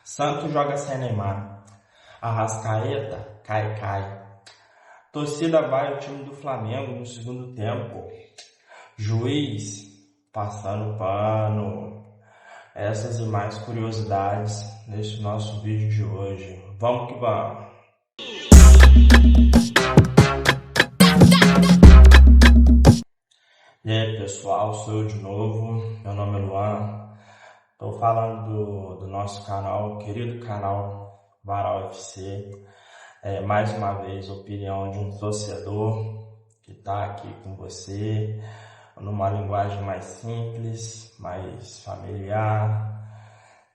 Santos joga sem Neymar. Arrascaeta, cai. Torcida vai ao time do Flamengo no segundo tempo. Juiz passando pano. Essas e mais curiosidades nesse nosso vídeo de hoje. Vamos que vamos! E aí pessoal, sou eu de novo, meu nome é Luan. Estou falando do nosso canal, querido canal Varal FC. Mais uma vez, opinião de um torcedor que está aqui com você, numa linguagem mais simples, mais familiar.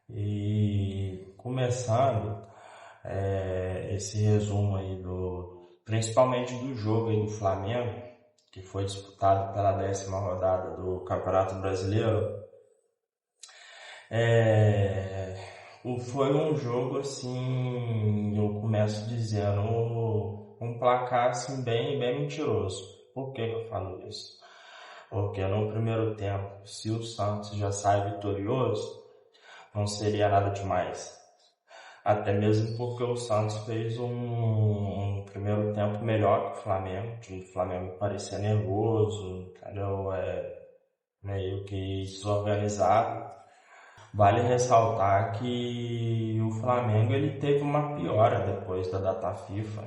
E começando esse resumo aí principalmente do jogo aí do Flamengo, que foi disputado pela 10ª rodada do Campeonato Brasileiro. Foi um jogo assim, eu começo dizendo, um placar assim bem mentiroso. Por que eu falo isso? Porque no primeiro tempo, se o Santos já sai vitorioso, não seria nada demais. Até mesmo porque o Santos fez um primeiro tempo melhor que o Flamengo. O time do Flamengo parecia nervoso, entendeu? Meio que desorganizado. Vale ressaltar que o Flamengo ele teve uma piora depois da data FIFA.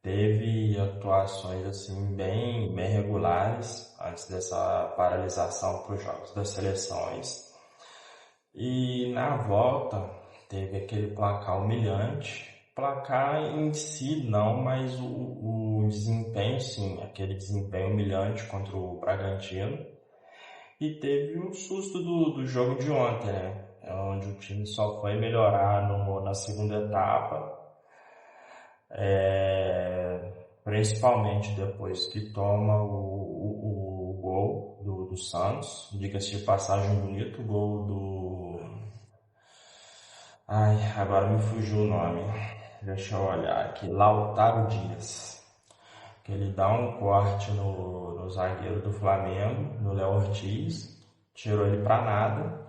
Teve atuações assim bem regulares antes dessa paralisação para os jogos das seleções. E na volta teve aquele placar humilhante. Placar em si não, mas o desempenho sim, aquele desempenho humilhante contra o Bragantino. E teve um susto do jogo de ontem, né? Onde o time só foi melhorar na segunda etapa. Principalmente depois que toma o gol do Santos. Diga-se de passagem, bonito gol do... agora me fugiu o nome. Deixa eu olhar aqui. Lautaro Dias. Que ele dá um corte no zagueiro do Flamengo, no Léo Ortiz, tirou ele pra nada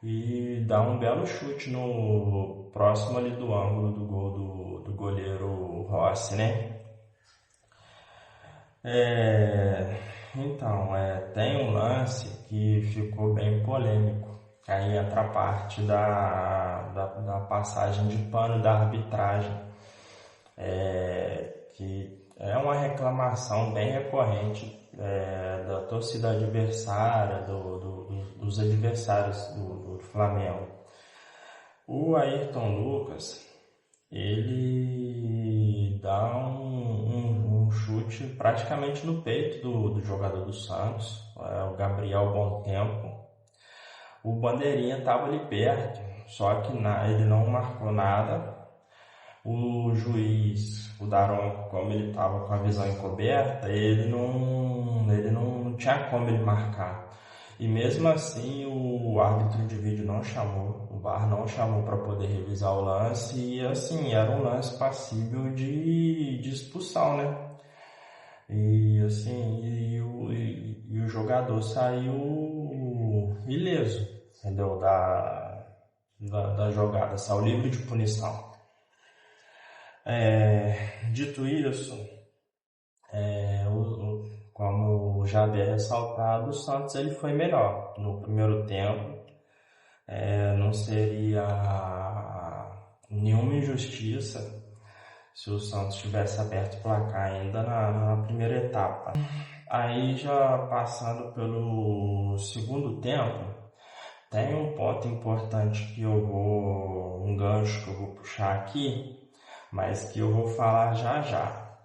e dá um belo chute no próximo ali do ângulo do gol do goleiro Rossi, né? Então, tem um lance que ficou bem polêmico. Aí entra a parte da passagem de pano da arbitragem, que é uma reclamação bem recorrente da torcida adversária, dos adversários do Flamengo. O Ayrton Lucas, ele dá um chute praticamente no peito do jogador do Santos, o Gabriel Bom Tempo. O bandeirinha estava ali perto, só que ele não marcou nada. O juiz, o Daronco, como ele estava com a visão encoberta, ele não tinha como ele marcar. E mesmo assim o árbitro de vídeo não chamou, o VAR não chamou para poder revisar o lance. E assim, era um lance passível de expulsão, né? E assim, e o jogador saiu ileso, entendeu? Da jogada, saiu livre de punição. Dito isso, como já havia ressaltado, o Santos ele foi melhor no primeiro tempo. Não seria nenhuma injustiça se o Santos tivesse aberto o placar ainda na primeira etapa. Aí já passando pelo segundo tempo, tem um ponto importante um gancho que eu vou puxar aqui, mas que eu vou falar já,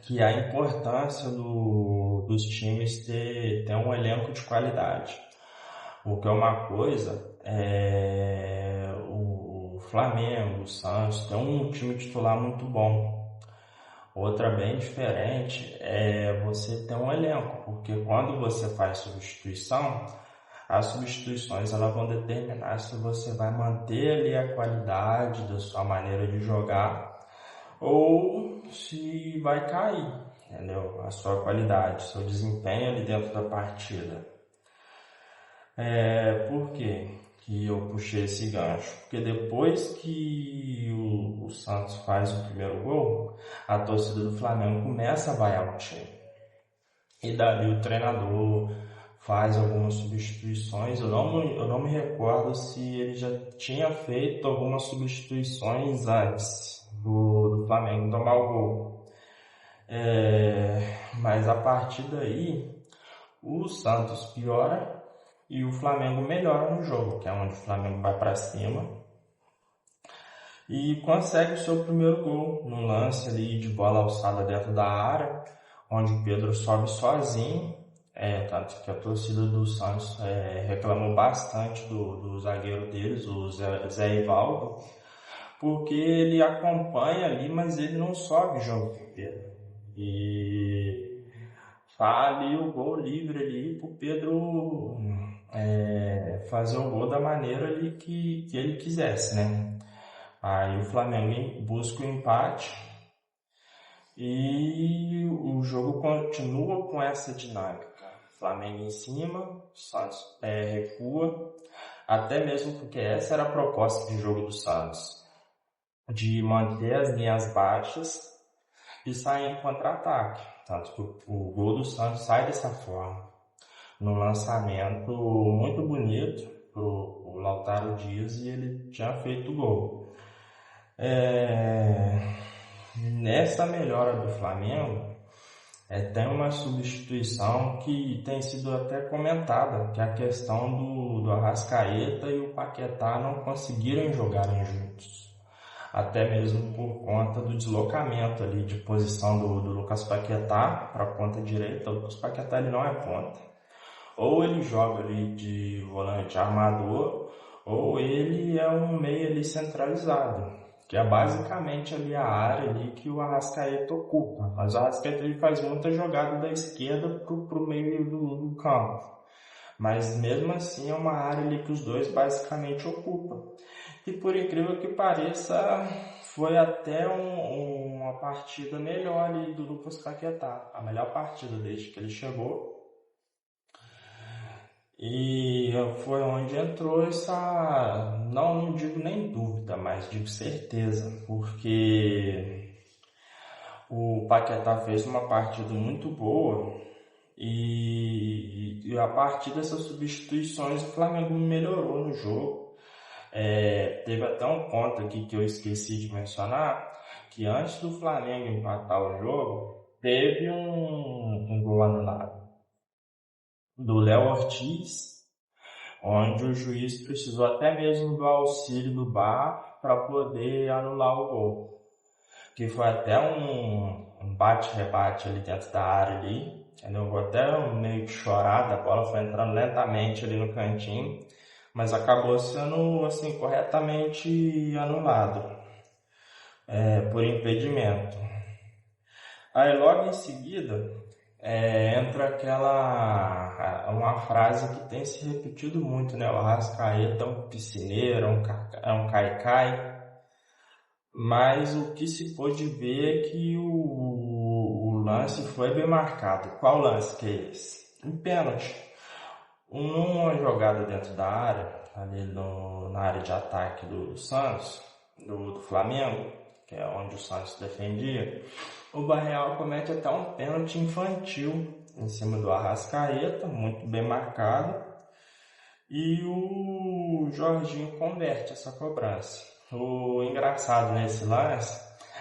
que é a importância dos times ter um elenco de qualidade. Porque uma coisa o Flamengo, o Santos, tem um time titular muito bom. Outra bem diferente é você ter um elenco, porque quando você faz substituição, as substituições elas vão determinar se você vai manter ali a qualidade da sua maneira de jogar ou se vai cair, entendeu? A sua qualidade, seu desempenho ali dentro da partida. Por quê? que eu puxei esse gancho? Porque depois que o Santos faz o primeiro gol, a torcida do Flamengo começa a vaiar o time. E dali o treinador faz algumas substituições. Eu não me recordo se ele já tinha feito algumas substituições antes do Flamengo tomar o gol. Mas a partir daí, o Santos piora e o Flamengo melhora no jogo, que é onde o Flamengo vai para cima e consegue o seu primeiro gol num lance ali de bola alçada dentro da área, onde o Pedro sobe sozinho. Tanto que a torcida do Santos reclamou bastante do zagueiro deles, o Zé Ivaldo, porque ele acompanha ali, mas ele não sobe junto com o Pedro. E tá ali o gol livre ali pro Pedro fazer o gol da maneira ali que ele quisesse, né? Aí o Flamengo busca o empate e o jogo continua com essa dinâmica. Flamengo em cima, Santos recua, até mesmo porque essa era a proposta de jogo do Santos, de manter as linhas baixas e sair em contra-ataque. Tanto que o gol do Santos sai dessa forma, num lançamento muito bonito pro Lautaro Dias, e ele tinha feito o gol. Nessa melhora do Flamengo, tem uma substituição que tem sido até comentada, que é a questão do Arrascaeta e o Paquetá não conseguirem jogarem juntos. Até mesmo por conta do deslocamento ali de posição do Lucas Paquetá para a ponta direita. O Lucas Paquetá ele não é ponta. Ou ele joga ali de volante armador, ou ele é um meio ali centralizado, que é basicamente ali a área ali que o Arrascaeta ocupa. Mas o Arrascaeta ele faz muita jogada da esquerda pro meio do campo. Mas mesmo assim é uma área ali que os dois basicamente ocupam. E por incrível que pareça, foi até uma partida melhor ali do Lucas Paquetá. A melhor partida desde que ele chegou. E foi onde entrou essa, não digo nem dúvida, mas digo certeza, porque o Paquetá fez uma partida muito boa e a partir dessas substituições o Flamengo melhorou no jogo. Teve até um ponto aqui que eu esqueci de mencionar, que antes do Flamengo empatar o jogo, teve um gol anulado do Léo Ortiz, onde o juiz precisou até mesmo do auxílio do VAR para poder anular o gol. Que foi até um bate-rebate ali dentro da área ali. Eu vou até meio que chorar, a bola foi entrando lentamente ali no cantinho, mas acabou sendo assim, corretamente anulado por impedimento. Aí logo em seguida entra uma frase que tem se repetido muito, né? O Arrascaeta é um piscineiro, é um caicai. Mas o que se pôde ver é que o lance foi bem marcado. Qual lance que é esse? Um pênalti. Uma jogada dentro da área, ali na área de ataque do Santos, do Flamengo, que é onde o Santos defendia, o Barreal comete até um pênalti infantil em cima do Arrascaeta, muito bem marcado, e o Jorginho converte essa cobrança. O engraçado nesse lance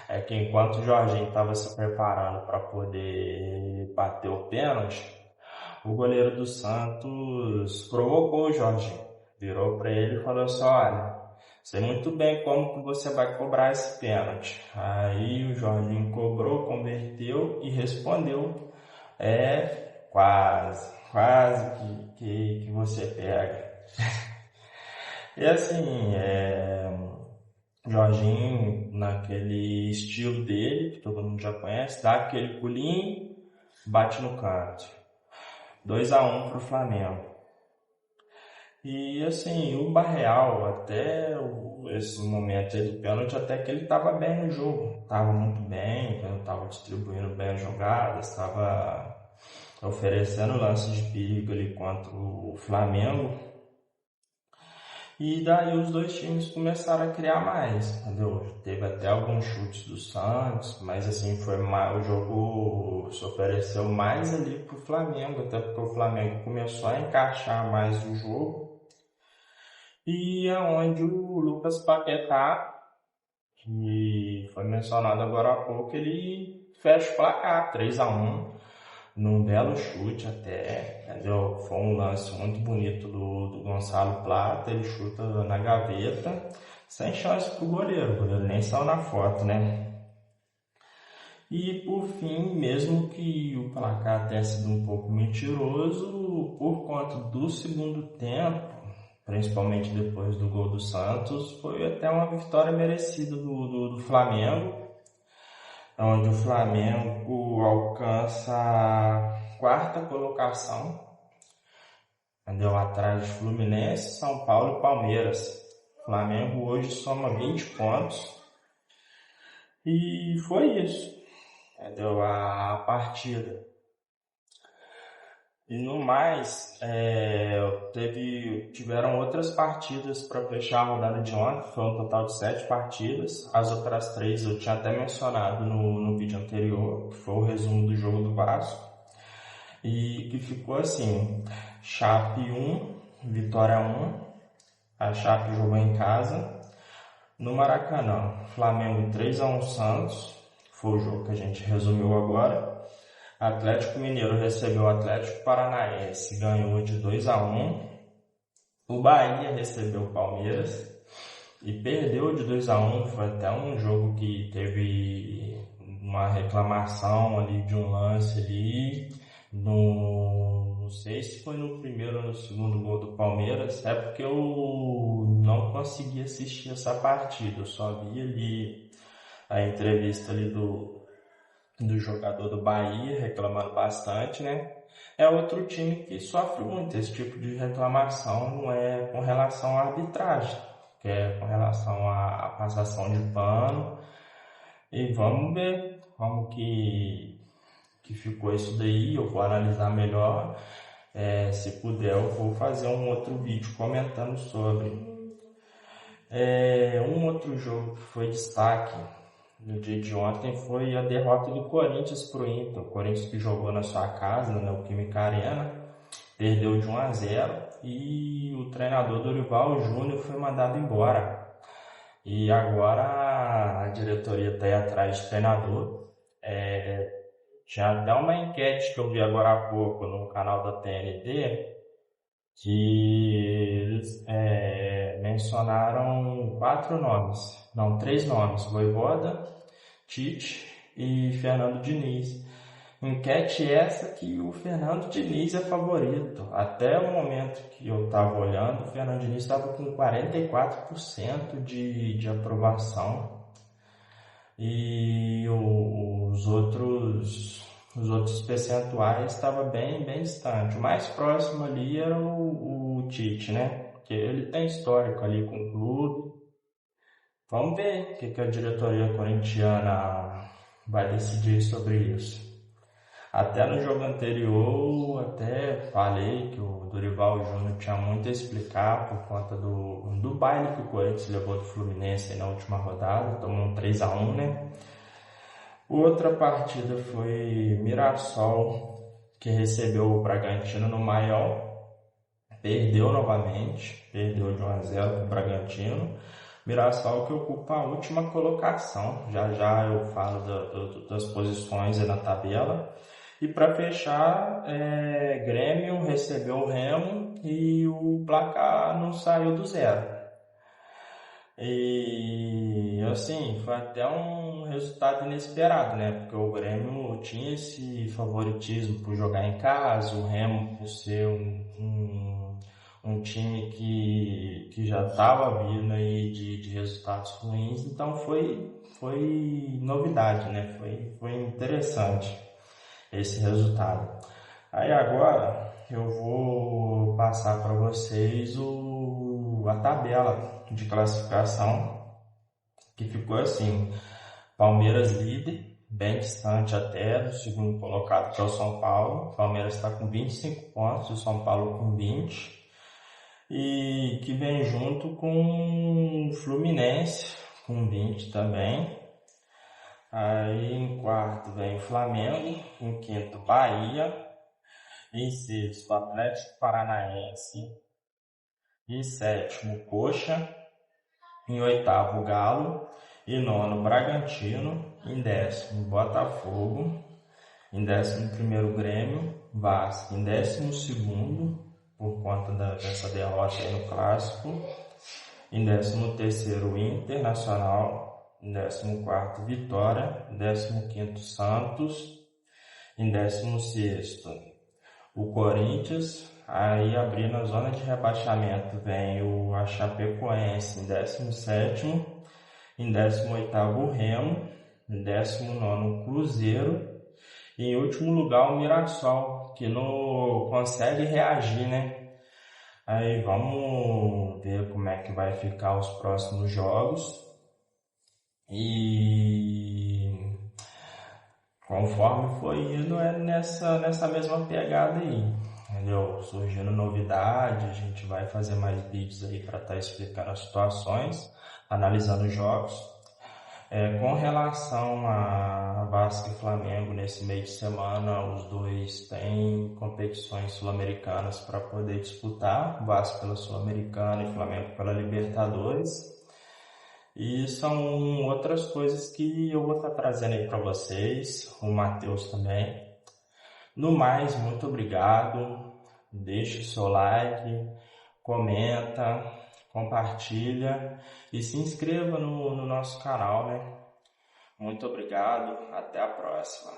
é que enquanto o Jorginho estava se preparando para poder bater o pênalti, o goleiro do Santos provocou o Jorginho, virou para ele e falou assim: olha, sei muito bem como que você vai cobrar esse pênalti. Aí o Jorginho cobrou, converteu e respondeu: quase que você pega. E assim, Jorginho, naquele estilo dele, que todo mundo já conhece, dá aquele pulinho, bate no canto. 2-1 pro Flamengo. E assim, o Barreal, até esse momento aí do pênalti, até que ele estava bem no jogo. Estava muito bem, estava distribuindo bem as jogadas, estava oferecendo lances de perigo ali contra o Flamengo. E daí os dois times começaram a criar mais, entendeu? Teve até alguns chutes do Santos, mas assim, foi mais, o jogo se ofereceu mais ali pro Flamengo, até porque o Flamengo começou a encaixar mais o jogo. E é onde o Lucas Paquetá, que foi mencionado agora há pouco, ele fecha o placar, 3-1, num belo chute até, entendeu? Foi um lance muito bonito do Gonçalo Plata, ele chuta na gaveta, sem chance pro goleiro, o goleiro nem saiu na foto, né? E por fim, mesmo que o placar tenha sido um pouco mentiroso, por conta do segundo tempo, principalmente depois do gol do Santos, foi até uma vitória merecida do Flamengo, onde o Flamengo alcança a quarta colocação, entendeu? Atrás de Fluminense, São Paulo e Palmeiras. O Flamengo hoje soma 20 pontos. E foi isso, entendeu? A partida. E no mais, tiveram outras partidas para fechar a rodada de ontem, foi um total de 7 partidas. As outras 3 eu tinha até mencionado no vídeo anterior, que foi o resumo do jogo do Vasco. E que ficou assim, Chape 1, Vitória 1, a Chape jogou em casa. No Maracanã, Flamengo 3-1 Santos, foi o jogo que a gente resumiu agora. Atlético Mineiro recebeu o Atlético Paranaense, ganhou de 2-1. O Bahia recebeu o Palmeiras e perdeu de 2-1. Foi até um jogo que teve uma reclamação ali de um lance ali. Não sei se foi no primeiro ou no segundo gol do Palmeiras, é porque eu não consegui assistir essa partida. Eu só vi ali a entrevista ali do jogador do Bahia reclamando bastante, né? É outro time que sofre muito esse tipo de reclamação, não é com relação à arbitragem, que é com relação à passação de pano. E vamos ver como que ficou isso daí, eu vou analisar melhor. Se puder, eu vou fazer um outro vídeo comentando sobre. Um outro jogo que foi destaque no dia de ontem foi a derrota do Corinthians para o Inter. O Corinthians, que jogou na sua casa, na Neoquímica Arena, perdeu de 1-0 e o treinador Dorival Júnior foi mandado embora. E agora a diretoria está aí atrás de treinador. Tinha até uma enquete que eu vi agora há pouco no canal da TNT, que eles mencionaram 3 nomes, Vojvoda, Tite e Fernando Diniz. Enquete essa que o Fernando Diniz é favorito. Até o momento que eu estava olhando, o Fernando Diniz estava com 44% de aprovação. E os outros percentuais estavam bem distante. O mais próximo ali era o Tite, né? Porque ele tem histórico ali com o clube. Vamos ver o que a diretoria corintiana vai decidir sobre isso. Até no jogo anterior, até falei que o Dorival Júnior tinha muito a explicar por conta do baile que o Corinthians levou do Fluminense na última rodada, tomou um 3-1, né? Outra partida foi Mirassol, que recebeu o Bragantino no Maior, perdeu novamente, perdeu de 1-0 para o Bragantino. Mirassol que ocupa a última colocação, já eu falo das posições aí na tabela. E para fechar, Grêmio recebeu o Remo e o placar não saiu do zero. E assim, foi até um resultado inesperado, né? Porque o Grêmio tinha esse favoritismo por jogar em casa, o Remo por ser um time que já estava vindo aí de resultados ruins, então foi novidade, né? Foi interessante esse resultado. Aí agora eu vou passar para vocês a tabela de classificação, que ficou assim: Palmeiras líder, bem distante até do segundo colocado, que é o São Paulo. O Palmeiras está com 25 pontos, o São Paulo com 20. e que vem junto com o Fluminense, com 20 também. Aí em quarto vem o Flamengo, em quinto Bahia, em sexto Atlético Paranaense, em sétimo Coxa, em oitavo Galo, em nono Bragantino, em décimo Botafogo, em 11º Grêmio, Vasco em 12º, por conta dessa derrota aí no Clássico, em 13º Internacional, em 14º Vitória, em 15º Santos, em 16º o Corinthians. Aí abrindo a zona de rebaixamento vem a Chapecoense em 17º, em 18º o Remo, em 19º o Cruzeiro e em último lugar o Mirassol, que não consegue reagir, né? Aí vamos ver como é que vai ficar os próximos jogos e conforme foi indo é nessa mesma pegada aí, entendeu? Surgindo novidade, a gente vai fazer mais vídeos aí para estar explicando as situações, analisando os jogos. Com relação a Vasco e Flamengo, nesse meio de semana, os dois têm competições sul-americanas para poder disputar, Vasco pela Sul-Americana e Flamengo pela Libertadores. E são outras coisas que eu vou estar trazendo aí para vocês, o Matheus também. No mais, muito obrigado, deixe o seu like, comenta, compartilha e se inscreva no nosso canal, né? Muito obrigado, até a próxima.